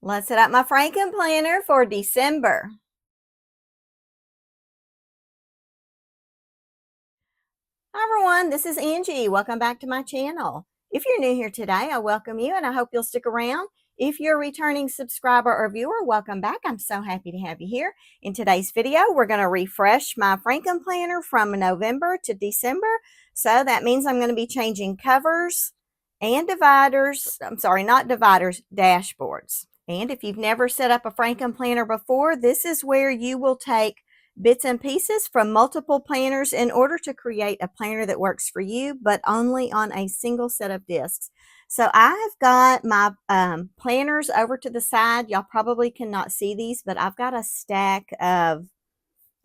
Let's set up my Franken planner for December. Hi everyone, this is Angie. Welcome back to my channel. If you're new here today, I welcome you and I hope you'll stick around. If you're a returning subscriber or viewer, welcome back. I'm so happy to have you here. In today's video, we're going to refresh my Franken planner from November to December. So that means I'm going to be changing covers and dividers. I'm sorry, not dividers, dashboards. And if you've never set up a Franken planner before, this is where you will take bits and pieces from multiple planners in order to create a planner that works for you, but only on a single set of discs. So I've got my planners over to the side. Y'all probably cannot see these, but I've got a stack of,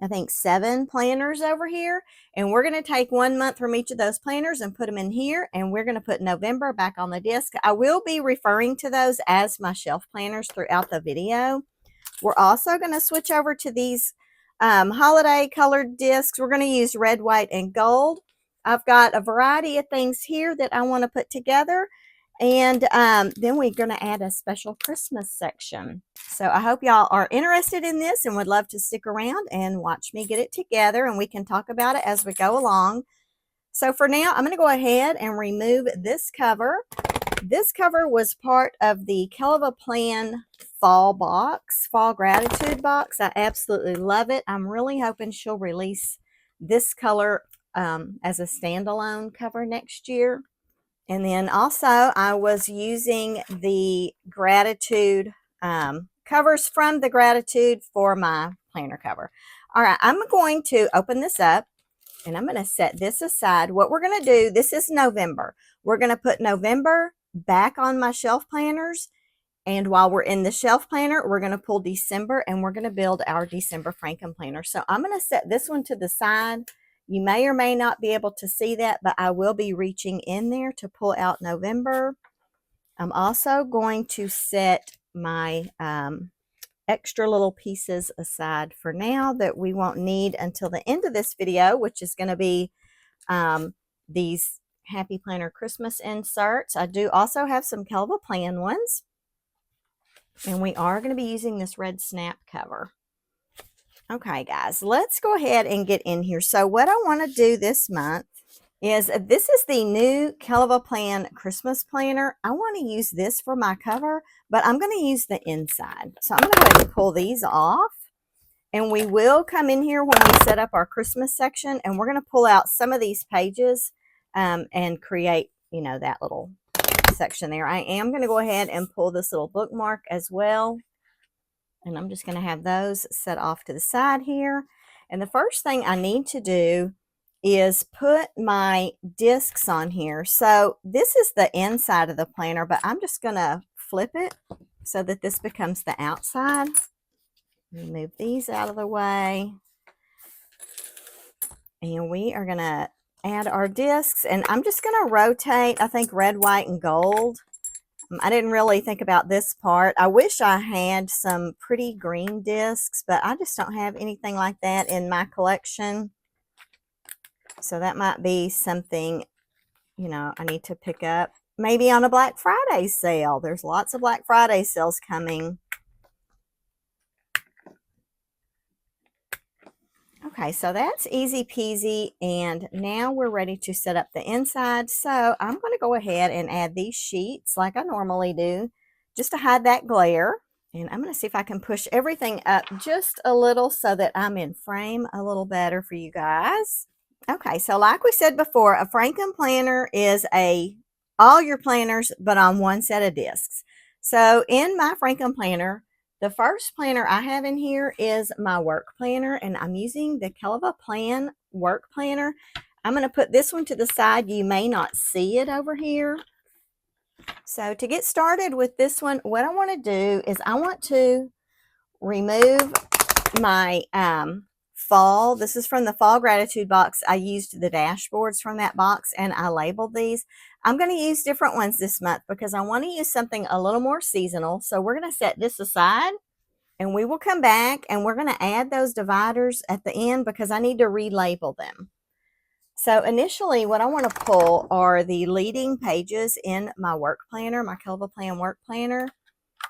I think, 7 planners over here. And we're going to take 1 month from each of those planners and put them in here. And we're going to put November back on the disc. I will be referring to those as my shelf planners throughout the video. We're also going to switch over to these holiday colored discs. We're going to use red, white, and gold. I've got a variety of things here that I want to put together. And then we're going to add a special Christmas section. So I hope y'all are interested in this and would love to stick around and watch me get it together. And we can talk about it as we go along. So for now, I'm going to go ahead and remove this cover. This cover was part of the KellOfAPlan fall box, fall gratitude box. I absolutely love it. I'm really hoping she'll release this color as a standalone cover next year. And then also I was using the gratitude covers from the gratitude for my planner cover. All right, I'm going to open this up and I'm going to set this aside. What we're going to do, this is November. We're going to put November back on my shelf planners. And while we're in the shelf planner, we're going to pull December and we're going to build our December Franken planner. So I'm going to set this one to the side. You may or may not be able to see that, but I will be reaching in there to pull out November. I'm also going to set my extra little pieces aside for now that we won't need until the end of this video, which is going to be these Happy Planner Christmas inserts. I do also have some KellOfAPlan ones. And we are going to be using this red snap cover. Okay, guys, let's go ahead and get in here. So what I want to do this month is, this is the new KellOfAPlan Christmas planner. I want to use this for my cover, but I'm going to use the inside. So I'm going to go ahead and pull these off. And we will come in here when we set up our Christmas section, and we're going to pull out some of these pages and create, you know, that little section there. I am going to go ahead and pull this little bookmark as well. And I'm just going to have those set off to the side here. And the first thing I need to do is put my discs on here. So this is the inside of the planner, but I'm just going to flip it so that this becomes the outside. Move these out of the way. And we are going to add our discs. And I'm just going to rotate, I think, red, white, and gold. I didn't really think about this part. I wish I had some pretty green discs, but I just don't have anything like that in my collection. So that might be something, you know, I need to pick up maybe on a Black Friday sale. There's lots of Black Friday sales coming. Okay, so that's easy peasy, and now we're ready to set up the inside. So I'm going to go ahead and add these sheets like I normally do, just to hide that glare. And I'm going to see if I can push everything up just a little so that I'm in frame a little better for you guys. Okay, so like we said before, a Franken planner is all your planners, but on one set of discs. So in my Franken planner, the first planner I have in here is my work planner, and I'm using the KellOfAPlan work planner. I'm going to put this one to the side. You may not see it over here. So to get started with this one, what I want to do is I want to remove my fall. This is from the fall gratitude box. I used the dashboards from that box and I labeled these. I'm going to use different ones this month because I want to use something a little more seasonal. So we're going to set this aside and we will come back and we're going to add those dividers at the end because I need to relabel them. So initially what I want to pull are the leading pages in my work planner, my KellOfAPlan work planner.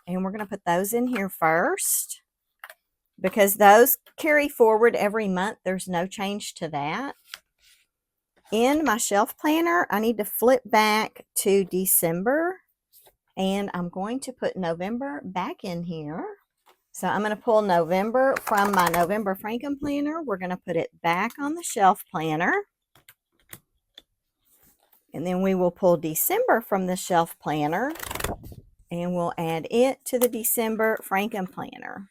And we're going to put those in here first because those carry forward every month. There's no change to that. In my shelf planner, I need to flip back to December, and I'm going to put November back in here. So I'm going to pull November from my November Frankenplanner. We're going to put it back on the shelf planner. And then we will pull December from the shelf planner, and we'll add it to the December Frankenplanner.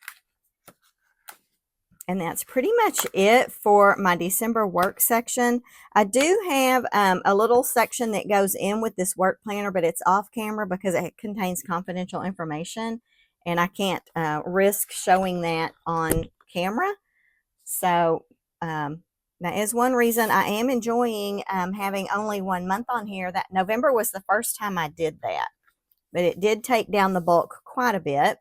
And that's pretty much it for my December work section. I do have a little section that goes in with this work planner, but it's off camera because it contains confidential information, and I can't risk showing that on camera. So that is one reason I am enjoying having only 1 month on here. That November was the first time I did that, but it did take down the bulk quite a bit.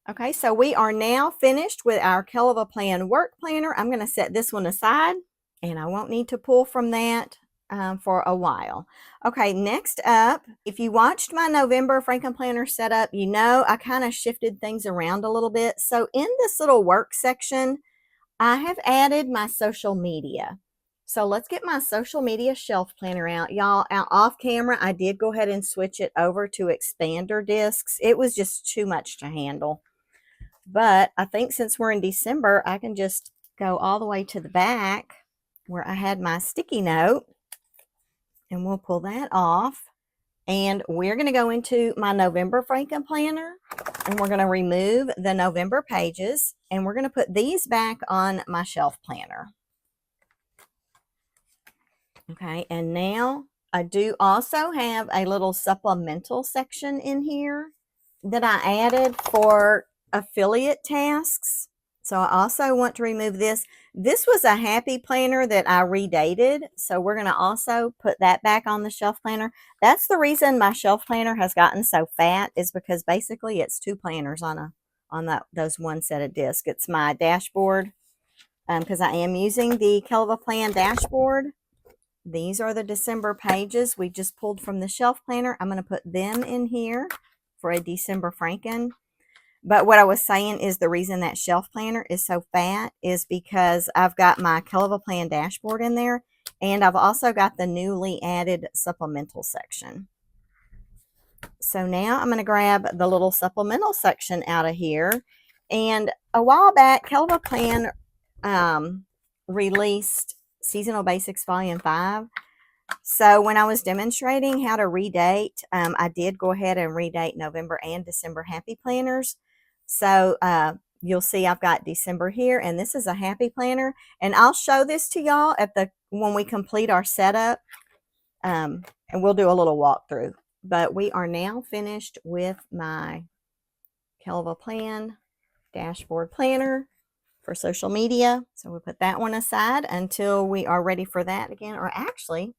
Okay, so we are now finished with our KellOfAPlan work planner. I'm going to set this one aside, and I won't need to pull from that for a while. Okay, next up, if you watched my November Frankenplanner setup, you know I kind of shifted things around a little bit. So in this little work section, I have added my social media. So let's get my social media shelf planner out. Y'all, out off camera, I did go ahead and switch it over to expander discs. It was just too much to handle. But I think since we're in December, I can just go all the way to the back where I had my sticky note, and we'll pull that off. And we're going to go into my November Frankenplanner, and we're going to remove the November pages, and we're going to put these back on my shelf planner. Okay, and now I do also have a little supplemental section in here that I added for affiliate tasks. So I also want to remove this. This was a Happy Planner that I redated, so we're going to also put that back on the shelf planner. That's the reason my shelf planner has gotten so fat, is because basically it's 2 planners on those one set of discs. It's my dashboard because I am using the KellOfAPlan dashboard. These are the December pages we just pulled from the shelf planner. I'm going to put them in here for a December Franken. But what I was saying is the reason that shelf planner is so fat is because I've got my KellOfAPlan dashboard in there, and I've also got the newly added supplemental section. So now I'm going to grab the little supplemental section out of here. And a while back, KellOfAPlan released Seasonal Basics Volume 5. So when I was demonstrating how to redate, I did go ahead and redate November and December Happy Planners. So you'll see I've got December here, and this is a Happy Planner. And I'll show this to y'all when we complete our setup, and we'll do a little walkthrough. But we are now finished with my KellOfAPlan dashboard planner for social media. So we'll put that one aside until we are ready for that again. Or actually,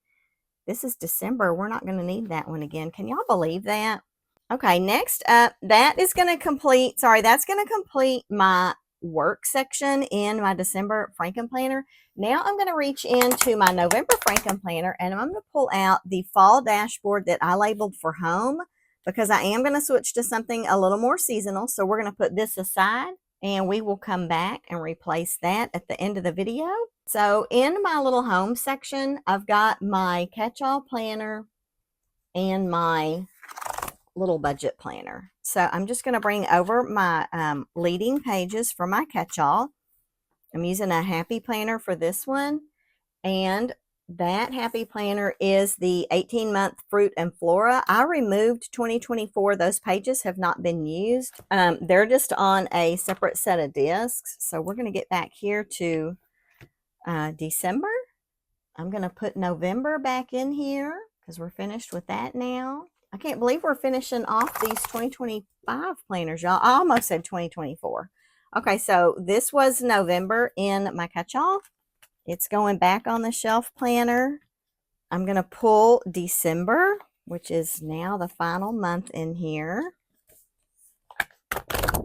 this is December. We're not going to need that one again. Can y'all believe that? Okay, next up, that's going to complete my work section in my December Frankenplanner. Now I'm going to reach into my November Frankenplanner, and I'm going to pull out the fall dashboard that I labeled for home, because I am going to switch to something a little more seasonal. So we're going to put this aside, and we will come back and replace that at the end of the video. So in my little home section, I've got my catch-all planner and my little budget planner. So I'm just going to bring over my leading pages for my catch-all. I'm using a Happy Planner for this one, and that Happy Planner is the 18-month Fruit and Flora. I removed 2024. Those pages have not been used. They're just on a separate set of discs. So we're going to get back here to December. I'm going to put November back in here because we're finished with that now. I can't believe we're finishing off these 2025 planners, y'all. I almost said 2024. Okay, so this was November in my catch-all. It's going back on the shelf planner. I'm going to pull December, which is now the final month in here.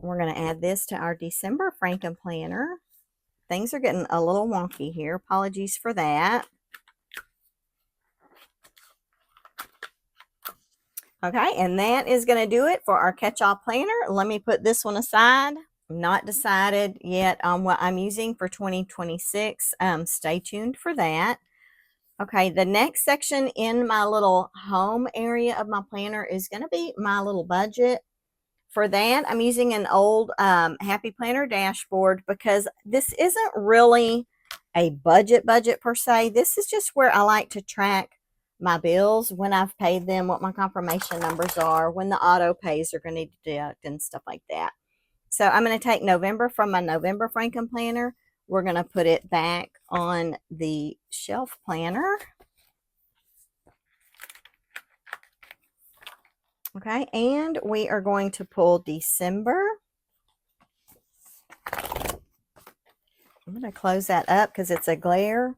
We're going to add this to our December Frankenplanner. Things are getting a little wonky here. Apologies for that. Okay, and that is going to do it for our catch-all planner. Let me put this one aside. I'm not decided yet on what I'm using for 2026. Stay tuned for that. Okay, the next section in my little home area of my planner is going to be my little budget. For that, I'm using an old Happy Planner dashboard because this isn't really a budget per se. This is just where I like to track my bills, when I've paid them, what my confirmation numbers are, when the auto pays are going to deduct and stuff like that. So I'm going to take November from my November Franken planner. We're going to put it back on the shelf planner. Okay, and we are going to pull December. I'm going to close that up because it's a glare.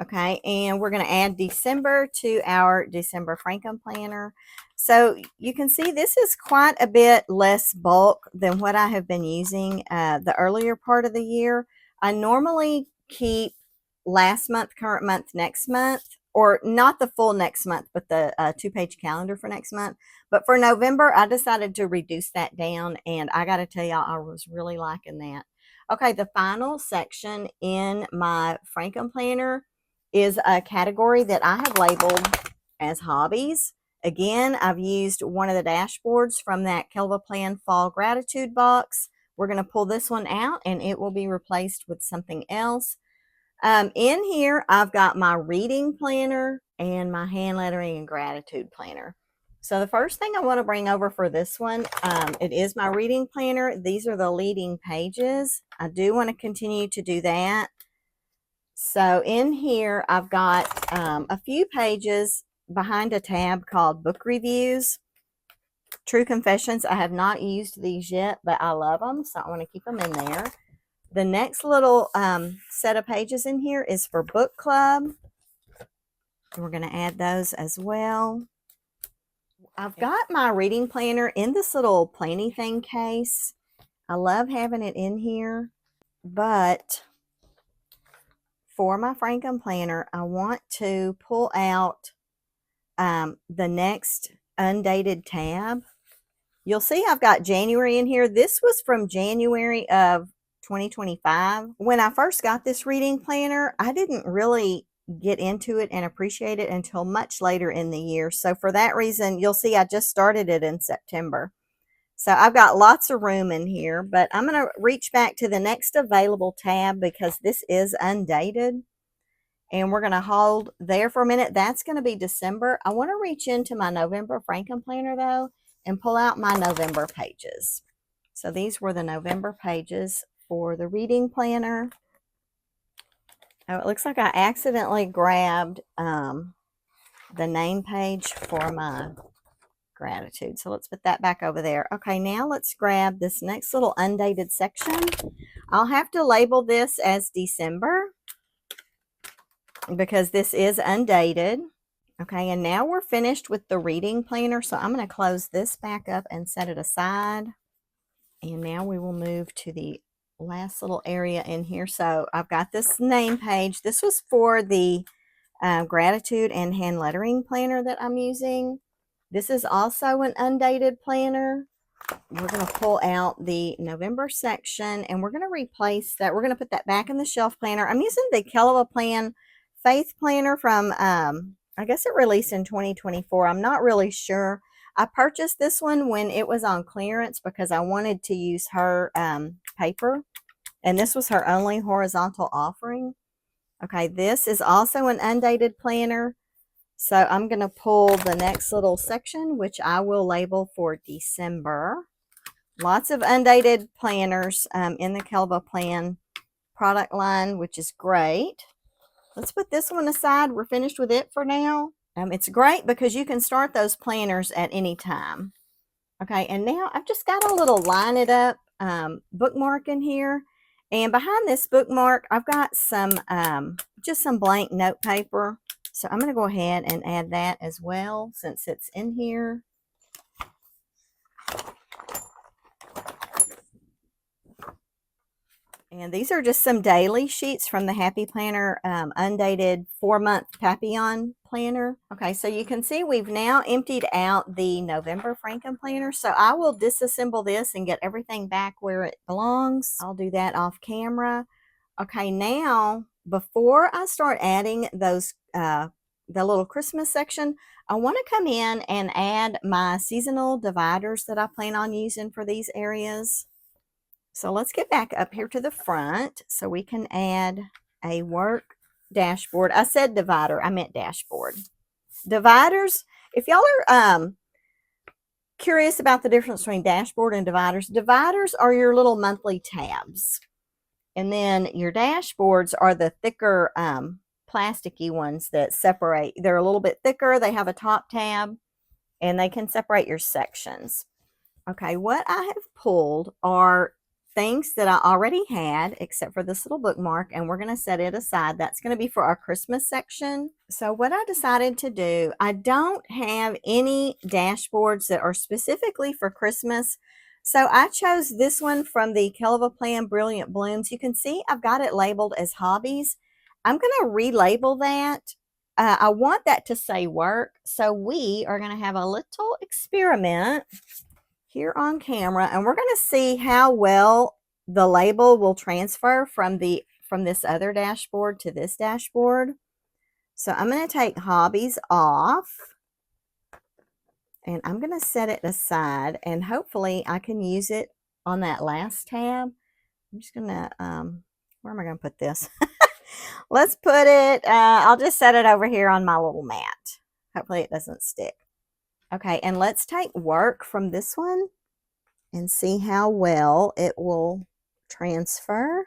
Okay, and we're going to add December to our December Franken planner. So you can see this is quite a bit less bulk than what I have been using the earlier part of the year. I normally keep last month, current month, next month, or not the full next month, but the 2-page calendar for next month. But for November, I decided to reduce that down, and I got to tell y'all, I was really liking that. Okay, the final section in my Franken planner is a category that I have labeled as Hobbies. Again, I've used one of the dashboards from that KellOfAPlan Fall Gratitude box. We're going to pull this one out, and it will be replaced with something else. In here, I've got my reading planner and my hand lettering and gratitude planner. So the first thing I want to bring over for this one, it is my reading planner. These are the leading pages. I do want to continue to do that. So in here, I've got a few pages behind a tab called Book Reviews. True confessions, I have not used these yet, but I love them, so I want to keep them in there. The next little set of pages in here is for book club. We're going to add those as well. I've got my reading planner in this little planny thing case. I love having it in here, but for my Franken planner, I want to pull out the next undated tab. You'll see I've got January in here. This was from January of 2025. When I first got this reading planner, I didn't really get into it and appreciate it until much later in the year. So for that reason, you'll see I just started it in September. So I've got lots of room in here, but I'm going to reach back to the next available tab because this is undated. And we're going to hold there for a minute. That's going to be December. I want to reach into my November Franken planner though and pull out my November pages. So these were the November pages for the reading planner. Oh, it looks like I accidentally grabbed the name page for my gratitude. So let's put that back over there. Okay, now let's grab this next little undated section. I'll have to label this as December because this is undated. Okay, and now we're finished with the reading planner. So I'm going to close this back up and set it aside. And now we will move to the last little area in here. So I've got this name page. This was for the gratitude and hand lettering planner that I'm using. This is also an undated planner. We're going to pull out the November section and we're going to replace that. We're going to put that back in the shelf planner. I'm using the KellOfAPlan Faith Planner from, I guess it released in 2024. I'm not really sure. I purchased this one when it was on clearance because I wanted to use her paper. And this was her only horizontal offering. Okay, this is also an undated planner. So I'm going to pull the next little section, which I will label for December. Lots of undated planners in the KellOfAPlan product line, which is great. Let's put this one aside. We're finished with it for now. It's great because you can start those planners at any time. Okay, and now I've just got a little line it up bookmark in here. And behind this bookmark, I've got some just some blank note paper. So I'm going to go ahead and add that as well since it's in here. And these are just some daily sheets from the Happy Planner undated 4-month Papillon planner. Okay, so you can see we've now emptied out the November Franken planner. So I will disassemble this and get everything back where it belongs. I'll do that off camera. Okay, now before I start adding those the little Christmas section, I want to come in and add my seasonal dividers that I plan on using for these areas. So let's get back up here to the front so we can add a work dashboard. I said divider, I meant dashboard. Dividers, if y'all are curious about the difference between dashboard and dividers, dividers are your little monthly tabs. And then your dashboards are the thicker plasticky ones that separate. They're a little bit thicker. They have a top tab and they can separate your sections. Okay, what I have pulled are things that I already had, except for this little bookmark, and we're going to set it aside. That's going to be for our Christmas section. So what I decided to do, I don't have any dashboards that are specifically for Christmas. So I chose this one from the KellOfAPlan Brilliant Blooms. You can see I've got it labeled as Hobbies. I'm going to relabel that. I want that to say work. So we are going to have a little experiment here on camera, and we're going to see how well the label will transfer from this other dashboard to this dashboard. So I'm going to take Hobbies off and I'm going to set it aside, and hopefully I can use it on that last tab. I'm just going to where am I going to put this? Let's put it I'll just set it over here on my little mat. Hopefully it doesn't stick. Okay, and let's take work from this one and see how well it will transfer.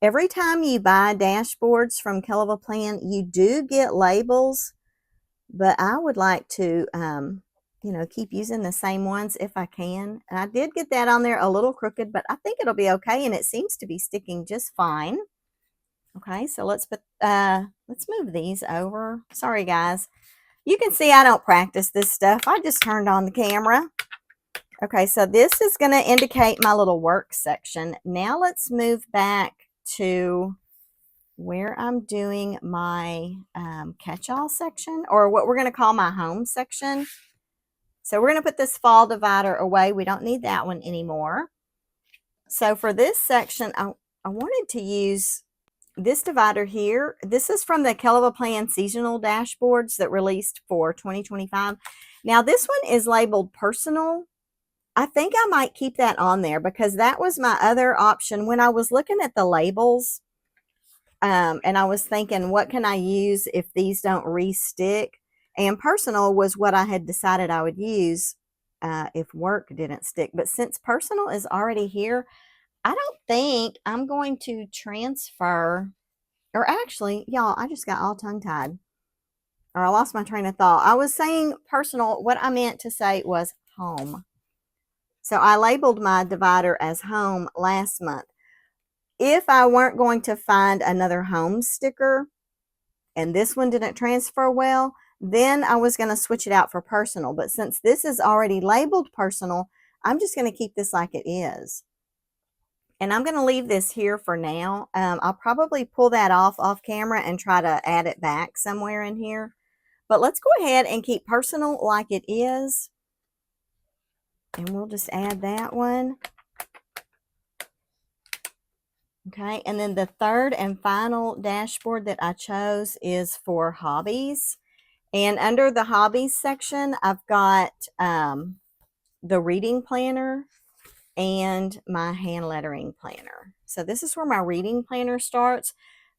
Every time you buy dashboards from KellOfAPlan, you do get labels, but I would like to, you know, keep using the same ones if I can. And I did get that on there a little crooked, but I think it'll be okay, and it seems to be sticking just fine. Okay, so let's move these over. Sorry, guys. You can see I don't practice this stuff. I just turned on the camera. Okay, so this is going to indicate my little work section. Now let's move back to where I'm doing my catch-all section, or what we're going to call my home section. So we're going to put this fall divider away. We don't need that one anymore. So for this section, I wanted to use this divider here. This is from the KellOfAPlan seasonal dashboards that released for 2025. Now this one is labeled personal. I think I might keep that on there because that was my other option when I was looking at the labels. And I was thinking, what can I use if these don't re-stick? And personal was what I had decided I would use if work didn't stick. But since personal is already here, I don't think I'm going to transfer, or actually, y'all, I just got all tongue-tied, or I lost my train of thought. I was saying personal. What I meant to say was home. So I labeled my divider as home last month. If I weren't going to find another home sticker and this one didn't transfer well, then I was going to switch it out for personal. But since this is already labeled personal, I'm just going to keep this like it is. And I'm going to leave this here for now. I'll probably pull that off camera and try to add it back somewhere in here. But let's go ahead and keep personal like it is. And we'll just add that one. Okay, and then the third and final dashboard that I chose is for Hobbies. And under the Hobbies section, I've got the reading planner and my hand lettering planner. So this is where my reading planner starts.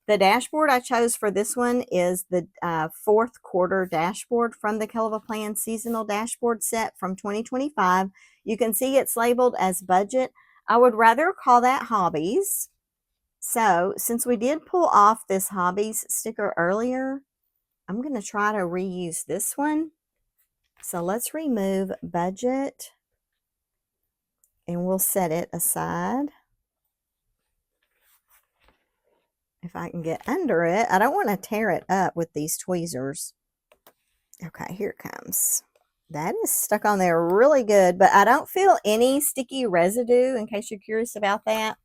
The dashboard I chose for this one is the fourth quarter dashboard from the KellOfAPlan seasonal dashboard set from 2025. You can see it's labeled as budget. I would rather call that Hobbies. So since we did pull off this Hobbies sticker earlier, I'm going to try to reuse this one. So let's remove budget and we'll set it aside. If I can get under it, I don't want to tear it up with these tweezers. Okay, here it comes. That is stuck on there really good, but I don't feel any sticky residue, in case you're curious about that.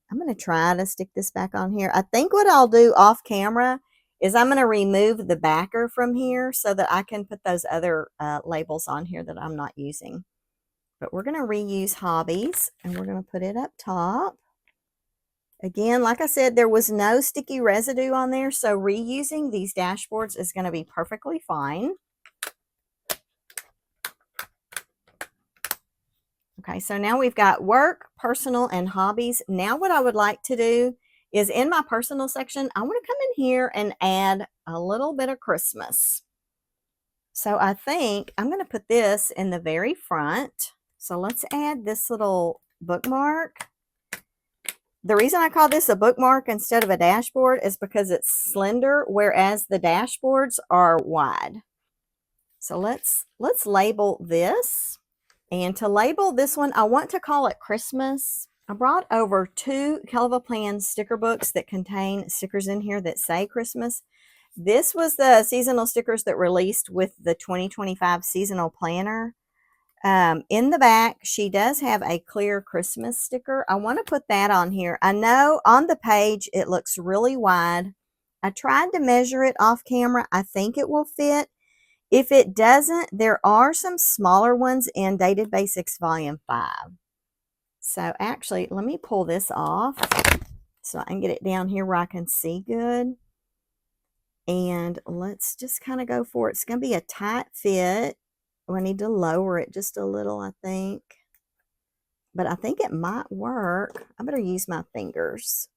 I'm going to try to stick this back on here. I think what I'll do off camera is I'm going to remove the backer from here so that I can put those other labels on here that I'm not using. But we're going to reuse Hobbies, and we're going to put it up top. Again, like I said, there was no sticky residue on there, so reusing these dashboards is going to be perfectly fine. Okay, so now we've got work, personal, and hobbies. Now what I would like to do is in my personal section, I want to come in here and add a little bit of Christmas. So I think I'm going to put this in the very front. So let's add this little bookmark. The reason I call this a bookmark instead of a dashboard is because it's slender, whereas the dashboards are wide. So let's label this. And to label this one, I want to call it Christmas. I brought over 2 KellOfAPlan sticker books that contain stickers in here that say Christmas. This was the seasonal stickers that released with the 2025 seasonal planner. In the back, she does have a clear Christmas sticker. I want to put that on here. I know on the page it looks really wide. I tried to measure it off camera. I think it will fit. If it doesn't, there are some smaller ones in Dated Basics Volume 5. So actually, let me pull this off so I can get it down here where I can see good. And let's just kind of go for it. It's going to be a tight fit. I need to lower it just a little, I think. But I think it might work. I better use my fingers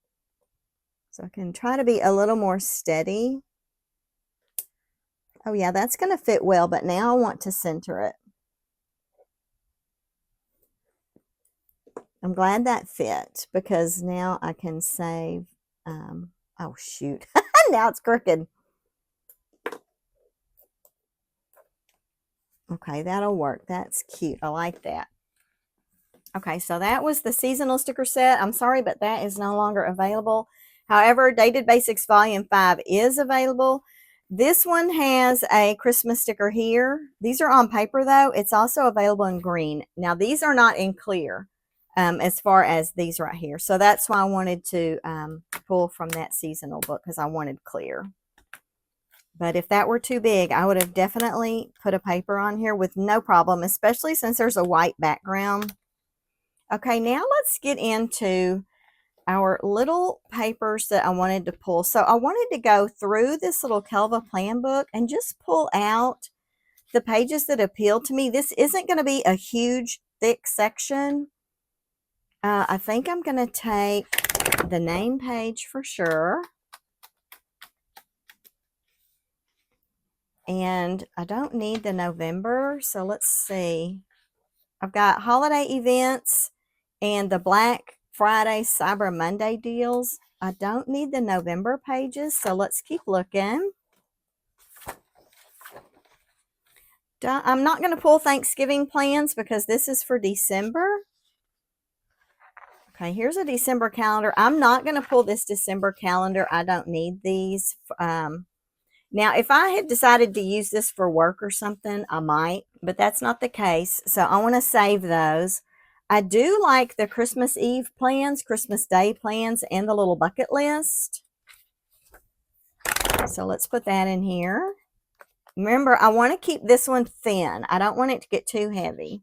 so I can try to be a little more steady. Oh yeah, that's going to fit well, but now I want to center it. I'm glad that fit because now I can save. Oh shoot, now it's crooked. Okay, that'll work. That's cute. I like that. Okay, so that was the seasonal sticker set. I'm sorry, but that is no longer available. However, Dated Basics Volume 5 is available. This one has a Christmas sticker here. These are on paper, though. It's also available in green. Now, these are not in clear as far as these right here. So that's why I wanted to pull from that seasonal book because I wanted clear. But if that were too big, I would have definitely put a paper on here with no problem, especially since there's a white background. Okay, now let's get into our little papers that I wanted to pull. So I wanted to go through this little KellOfAPlan book and just pull out the pages that appeal to me. This isn't going to be a huge, thick section. I think I'm going to take the name page for sure. And I don't need the November, so let's see. I've got holiday events and the Black Friday, Cyber Monday deals. I don't need the November pages, so let's keep looking. I'm not going to pull Thanksgiving plans because this is for December. Okay, here's a December calendar. I'm not going to pull this December calendar. I don't need these. Now, if I had decided to use this for work or something, I might, but that's not the case. So I want to save those. I do like the Christmas Eve plans, Christmas Day plans, and the little bucket list. So let's put that in here. Remember, I want to keep this one thin. I don't want it to get too heavy.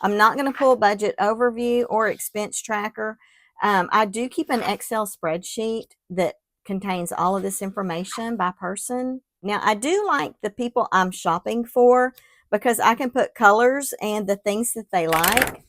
I'm not going to pull budget overview or expense tracker. I do keep an Excel spreadsheet that contains all of this information by person. Now, I do like the people I'm shopping for because I can put colors and the things that they like.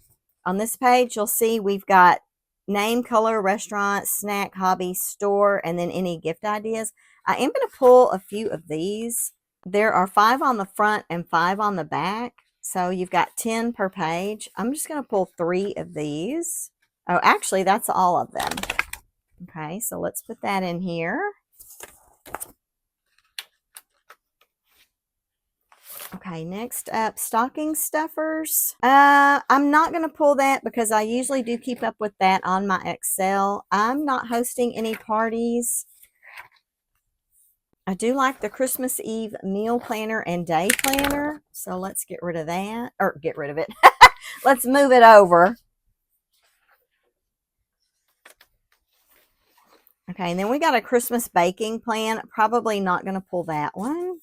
On this page, you'll see we've got name, color, restaurant, snack, hobby, store, and then any gift ideas. I am going to pull a few of these. There are 5 on the front and 5 on the back. So you've got 10 per page. I'm just going to pull 3 of these. Oh, actually, that's all of them. Okay, so let's put that in here. Okay, next up, stocking stuffers. I'm not going to pull that because I usually do keep up with that on my Excel. I'm not hosting any parties. I do like the Christmas Eve meal planner and day planner. So let's get rid of that, or get rid of it. Let's move it over. Okay, and then we got a Christmas baking plan. Probably not going to pull that one.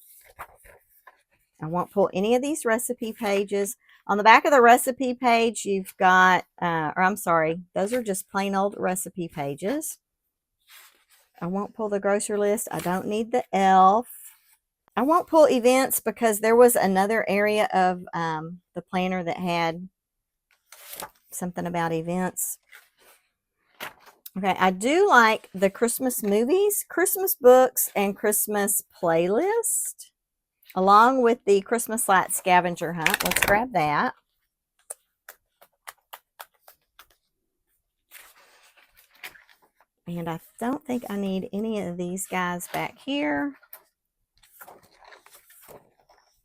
I won't pull any of these recipe pages. On the back of the recipe page, you've got, or I'm sorry, those are just plain old recipe pages. I won't pull the grocery list. I don't need the elf. I won't pull events because there was another area of the planner that had something about events. Okay, I do like the Christmas movies, Christmas books, and Christmas playlist, along with the Christmas light scavenger hunt. Let's grab that. And I don't think I need any of these guys back here.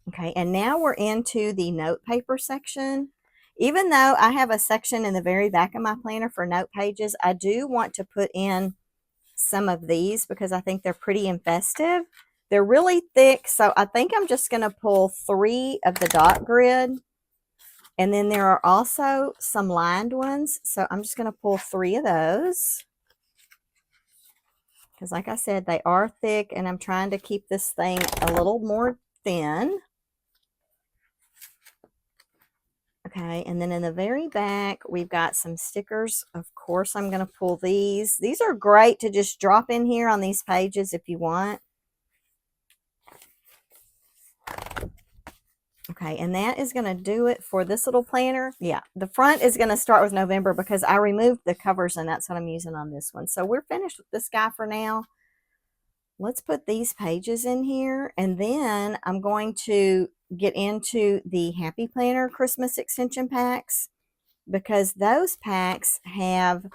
Okay, and now we're into the note paper section. Even though I have a section in the very back of my planner for note pages, I do want to put in some of these because I think they're pretty festive. They're really thick, so I think I'm just going to pull 3 of the dot grid. And then there are also some lined ones, so I'm just going to pull 3 of those. Because like I said, they are thick, and I'm trying to keep this thing a little more thin. Okay, and then in the very back, we've got some stickers. Of course, I'm going to pull these. These are great to just drop in here on these pages if you want. Okay, and that is going to do it for this little planner. Yeah, the front is going to start with November because I removed the covers, and that's what I'm using on this one. So we're finished with this guy for now. Let's put these pages in here, and then I'm going to get into the Happy Planner Christmas extension packs because those packs have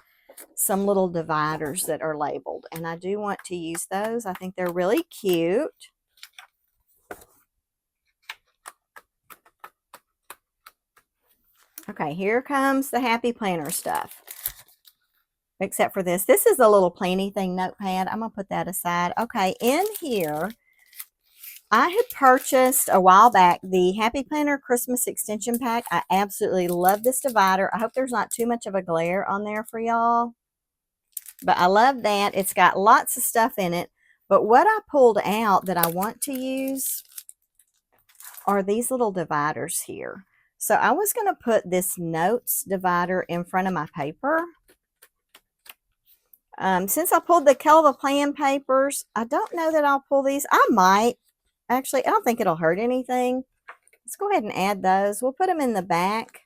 some little dividers that are labeled, and I do want to use those. I think they're really cute. Okay, here comes the Happy Planner stuff. Except for this. This is a little planny thing notepad. I'm going to put that aside. Okay, in here, I had purchased a while back the Happy Planner Christmas Extension Pack. I absolutely love this divider. I hope there's not too much of a glare on there for y'all. But I love that. It's got lots of stuff in it. But what I pulled out that I want to use are these little dividers here. So I was going to put this notes divider in front of my paper. Since I pulled the KellOfAPlan papers, I don't know that I'll pull these. I might. Actually, I don't think it'll hurt anything. Let's go ahead and add those. We'll put them in the back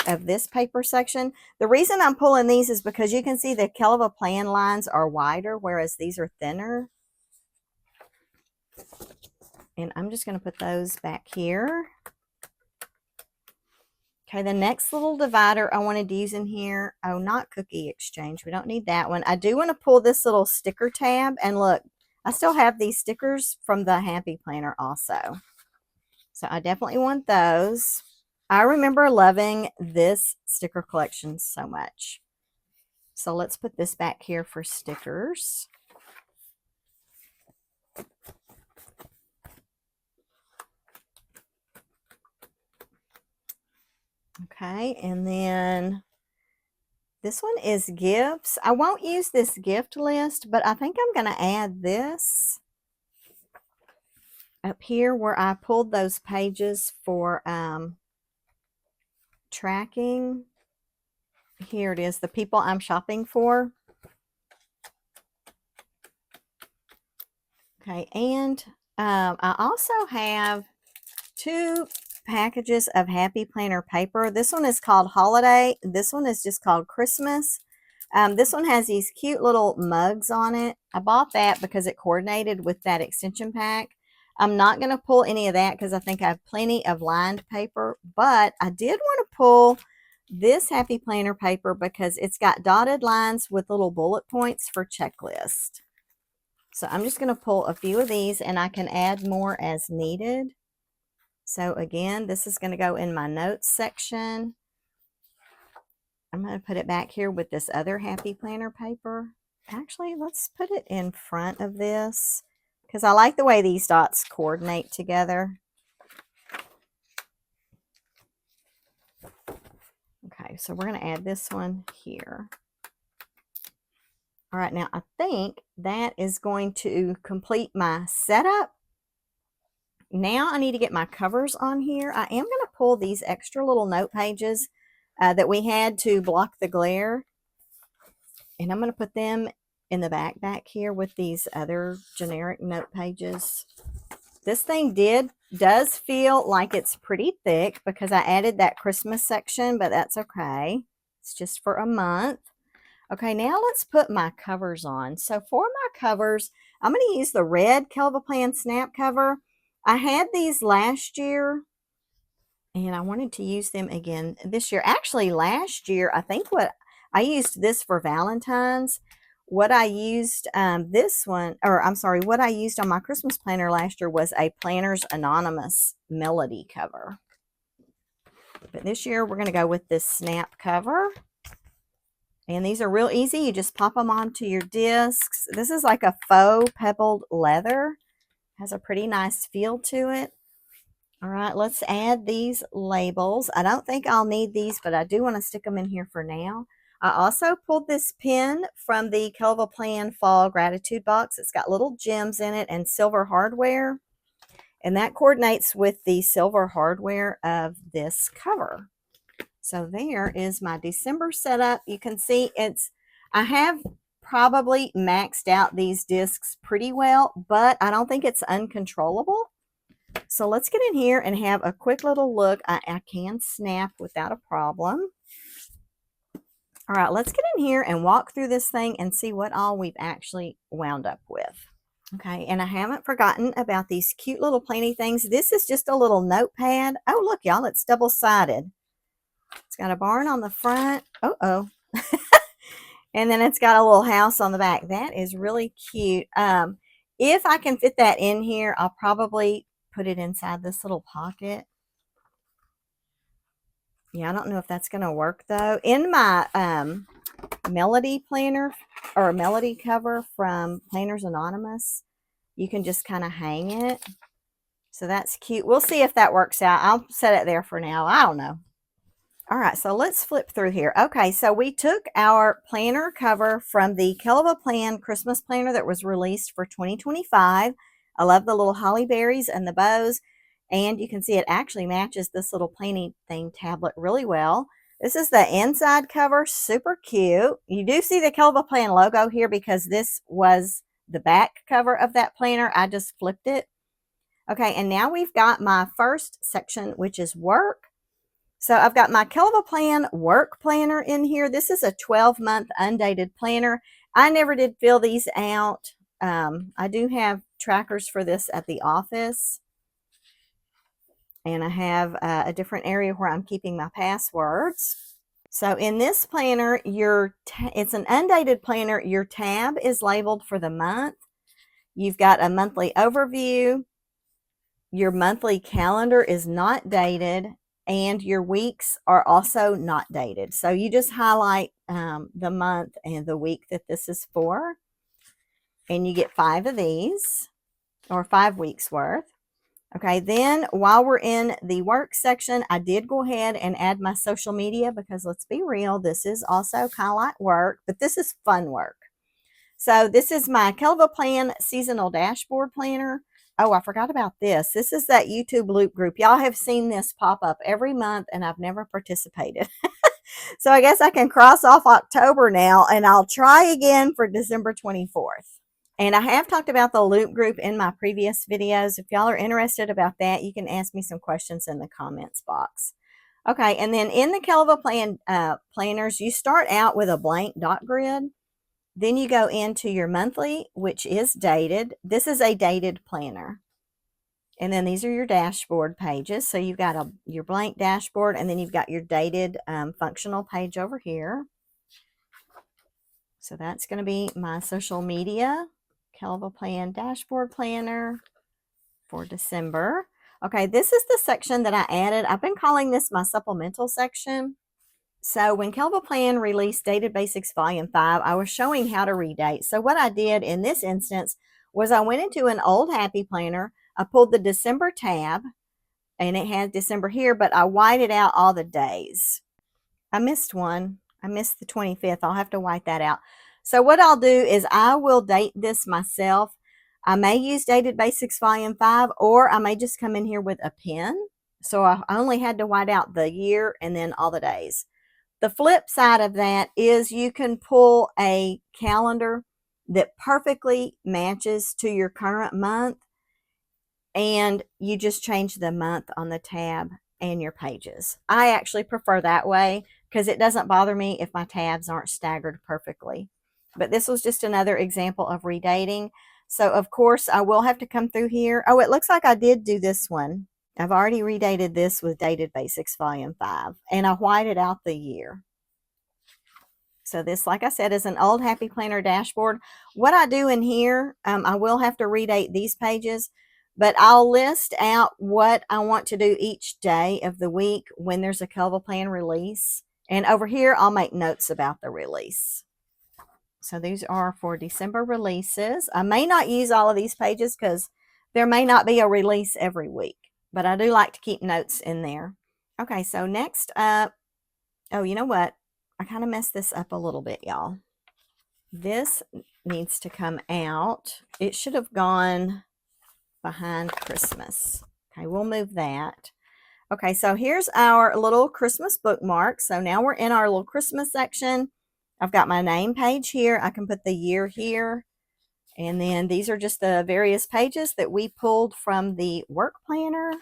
of this paper section. The reason I'm pulling these is because you can see the KellOfAPlan lines are wider, whereas these are thinner. And I'm just going to put those back here. Okay, the next little divider I wanted to use in here, oh, not cookie exchange. We don't need that one. I do want to pull this little sticker tab, and look, I still have these stickers from the Happy Planner also. So I definitely want those. I remember loving this sticker collection so much. So let's put this back here for stickers. Okay, and then this one is gifts. I won't use this gift list, but I think I'm going to add this up here where I pulled those pages for tracking. Here it is, the people I'm shopping for. Okay, and I also have 2 packages of Happy Planner paper. This one is called Holiday. This one is just called Christmas. This one has these cute little mugs on it. I bought that because it coordinated with that extension pack. I'm not going to pull any of that because I think I have plenty of lined paper, but I did want to pull this Happy Planner paper because it's got dotted lines with little bullet points for checklist. So I'm just going to pull a few of these, and I can add more as needed. So again, this is going to go in my notes section. I'm going to put it back here with this other Happy Planner paper. Actually, let's put it in front of this because I like the way these dots coordinate together. Okay, so we're going to add this one here. All right, now I think that is going to complete my setup. Now I need to get my covers on here. I am going to pull these extra little note pages that we had to block the glare, and I'm going to put them in the back here with these other generic note pages. This thing does feel like it's pretty thick because I added that Christmas section, but that's okay. It's just for a month. Okay, now let's put my covers on. So for my covers, I'm going to use the red KellOfAPlan snap cover. I had these last year, and I wanted to use them again this year. Actually, last year, I think what I used this for Valentine's. What I used what I used on my Christmas planner last year was a Planner's Anonymous Melody cover. But this year, we're going to go with this snap cover. And these are real easy. You just pop them onto your discs. This is like a faux pebbled leather. Has a pretty nice feel to it. All right, let's add these labels. I don't think I'll need these, but I do want to stick them in here for now. I also pulled this pin from the KellOfAPlan Fall Gratitude Box. It's got little gems in it and silver hardware. And that coordinates with the silver hardware of this cover. So there is my December setup. You can see I have probably maxed out these discs pretty well, but I don't think it's uncontrollable. So let's get in here and have a quick little look. I can snap without a problem. All right, let's get in here and walk through this thing and see what all we've actually wound up with. Okay, and I haven't forgotten about these cute little planny things. This is just a little notepad. Oh, look, y'all, it's double-sided. It's got a barn on the front. Uh-oh. And then it's got a little house on the back. That is really cute. If I can fit that in here, I'll probably put it inside this little pocket. Yeah, I don't know if that's going to work, though. In my Melody planner or Melody cover from Planners Anonymous, you can just kind of hang it. So that's cute. We'll see if that works out. I'll set it there for now. I don't know. All right, so let's flip through here. Okay, so we took our planner cover from the KellOfAPlan Christmas planner that was released for 2025. I love the little holly berries and the bows. And you can see it actually matches this little planning thing tablet really well. This is the inside cover, super cute. You do see the KellOfAPlan logo here because this was the back cover of that planner. I just flipped it. Okay, and now we've got my first section, which is work. So I've got my KellOfAPlan work planner in here. This is a 12-month undated planner. I never did fill these out. I do have trackers for this at the office. And I have a different area where I'm keeping my passwords. So in this planner, it's an undated planner. Your tab is labeled for the month. You've got a monthly overview. Your monthly calendar is not dated. And your weeks are also not dated. So you just highlight the month and the week that this is for. And you get 5 of these, or 5 weeks worth. Okay, then while we're in the work section, I did go ahead and add my social media because let's be real, this is also kind of like work, but this is fun work. So this is my KellOfAPlan Seasonal Dashboard Planner. Oh, I forgot about this. This is that YouTube loop group. Y'all have seen this pop up every month and I've never participated. So I guess I can cross off October now and I'll try again for December 24th. And I have talked about the loop group in my previous videos. If y'all are interested about that, you can ask me some questions in the comments box. Okay, and then in the KellOfAPlan planners, you start out with a blank dot grid. Then you go into your monthly, which is dated. This is a dated planner. And then these are your dashboard pages. So you've got your blank dashboard, and then you've got your dated functional page over here. So that's going to be my social media. KellOfAPlan Dashboard Planner for December. Okay, this is the section that I added. I've been calling this my supplemental section. So when KellOfAPlan released Dated Basics Volume 5, I was showing how to redate. So what I did in this instance was I went into an old Happy Planner. I pulled the December tab, and it had December here, but I whited out all the days. I missed one. I missed the 25th. I'll have to white that out. So what I'll do is I will date this myself. I may use Dated Basics Volume 5, or I may just come in here with a pen. So I only had to white out the year and then all the days. The flip side of that is you can pull a calendar that perfectly matches to your current month, and you just change the month on the tab and your pages. I actually prefer that way because it doesn't bother me if my tabs aren't staggered perfectly. But this was just another example of redating. So of course I will have to come through here. Oh, it looks like I did do this one. I've already redated this with Dated Basics Volume 5, and I whited out the year. So this, like I said, is an old Happy Planner dashboard. What I do in here, I will have to redate these pages, but I'll list out what I want to do each day of the week when there's a KellOfAPlan release. And over here, I'll make notes about the release. So these are for December releases. I may not use all of these pages because there may not be a release every week, but I do like to keep notes in there. Okay, so next up, oh, you know what? I kind of messed this up a little bit, y'all. This needs to come out. It should have gone behind Christmas. Okay, we'll move that. Okay, so here's our little Christmas bookmark. So now we're in our little Christmas section. I've got my name page here. I can put the year here. And then these are just the various pages that we pulled from the work planner.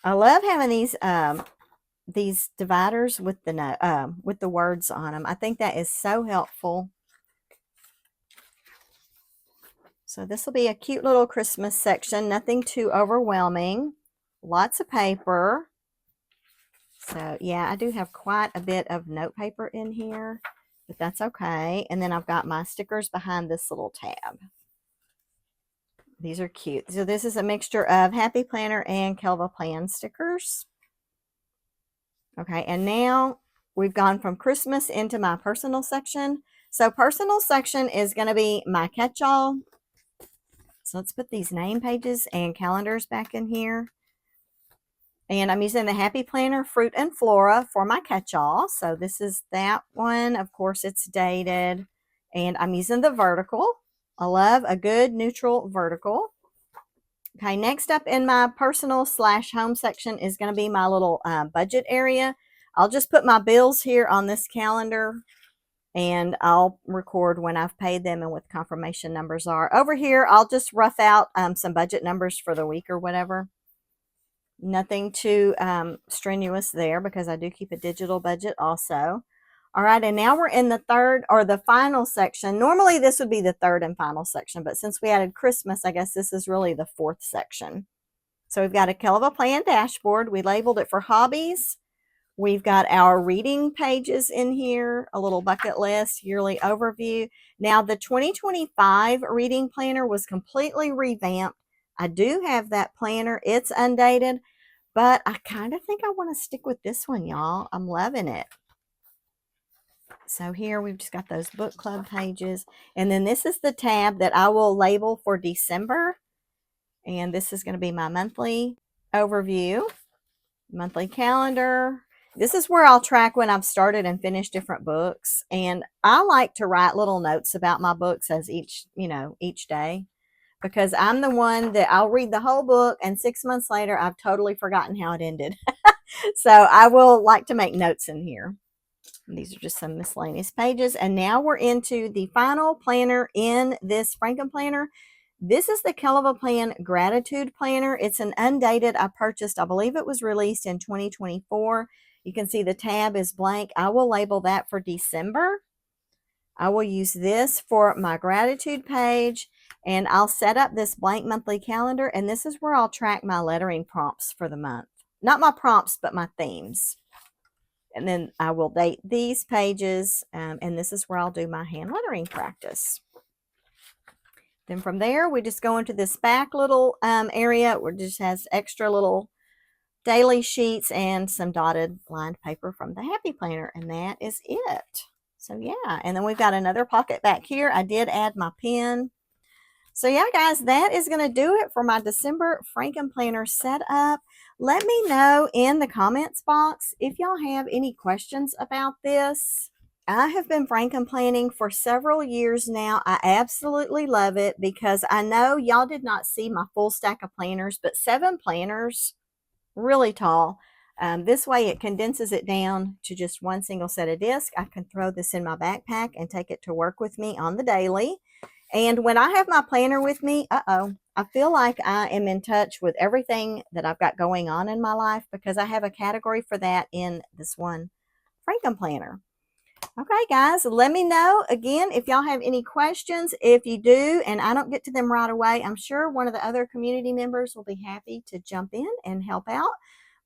I love having these dividers with the words on them. I think that is so helpful. So this will be a cute little Christmas section, nothing too overwhelming. Lots of paper. So yeah, I do have quite a bit of note paper in here, but that's okay. And then I've got my stickers behind this little tab. These are cute. So this is a mixture of Happy Planner and KellOfAPlan stickers. Okay, and now we've gone from Christmas into my personal section. So personal section is going to be my catch-all. So let's put these name pages and calendars back in here. And I'm using the Happy Planner Fruit and Flora for my catch-all. So this is that one. Of course, it's dated. And I'm using the vertical. I love a good neutral vertical. Okay, next up in my personal / home section is going to be my little budget area. I'll just put my bills here on this calendar, and I'll record when I've paid them and what confirmation numbers are. Over here, I'll just rough out some budget numbers for the week or whatever. Nothing too strenuous there because I do keep a digital budget also. All right, and now we're in the third or the final section. Normally this would be the third and final section, but since we added Christmas, I guess this is really the fourth section. So we've got a KellOfAPlan dashboard. We labeled it for Hobbies. We've got our reading pages in here, a little bucket list, yearly overview. Now the 2025 reading planner was completely revamped. I do have that planner. It's undated, but I kind of think I want to stick with this one, y'all. I'm loving it. So here we've just got those book club pages. And then this is the tab that I will label for December. And this is going to be my monthly overview, monthly calendar. This is where I'll track when I've started and finished different books. And I like to write little notes about my books as each day. Because I'm the one that I'll read the whole book and 6 months later, I've totally forgotten how it ended. So I will like to make notes in here. These are just some miscellaneous pages. And now we're into the final planner in this Franken planner. This is the KellOfAPlan Gratitude Planner. It's an undated. I purchased, I believe it was released in 2024. You can see the tab is blank. I will label that for December. I will use this for my gratitude page, and I'll set up this blank monthly calendar, and this is where I'll track my lettering prompts for the month. Not my prompts, but my themes. And then I will date these pages, and this is where I'll do my hand lettering practice. Then from there, we just go into this back little area where it just has extra little daily sheets and some dotted lined paper from the Happy Planner, and that is it. So yeah, and then we've got another pocket back here. I did add my pen. So yeah, guys, that is going to do it for my December Frankenplanner setup. Let me know in the comments box if y'all have any questions about this. I have been Frankenplanning for several years now. I absolutely love it because I know y'all did not see my full stack of planners, but 7 planners, really tall. This way it condenses it down to just one single set of discs. I can throw this in my backpack and take it to work with me on the daily. And when I have my planner with me, I feel like I am in touch with everything that I've got going on in my life because I have a category for that in this one Frankenplanner. Okay, guys, let me know again if y'all have any questions. If you do and I don't get to them right away, I'm sure one of the other community members will be happy to jump in and help out.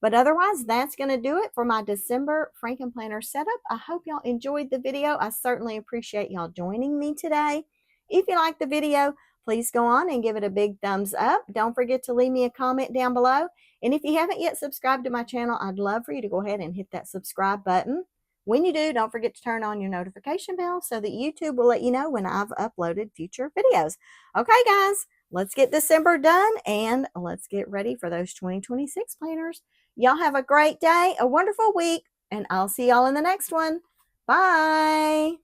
But otherwise, that's going to do it for my December Frankenplanner setup. I hope y'all enjoyed the video. I certainly appreciate y'all joining me today. If you liked the video, please go on and give it a big thumbs up. Don't forget to leave me a comment down below. And if you haven't yet subscribed to my channel, I'd love for you to go ahead and hit that subscribe button. When you do, don't forget to turn on your notification bell so that YouTube will let you know when I've uploaded future videos. Okay, guys, let's get December done and let's get ready for those 2026 planners. Y'all have a great day, a wonderful week, and I'll see y'all in the next one. Bye.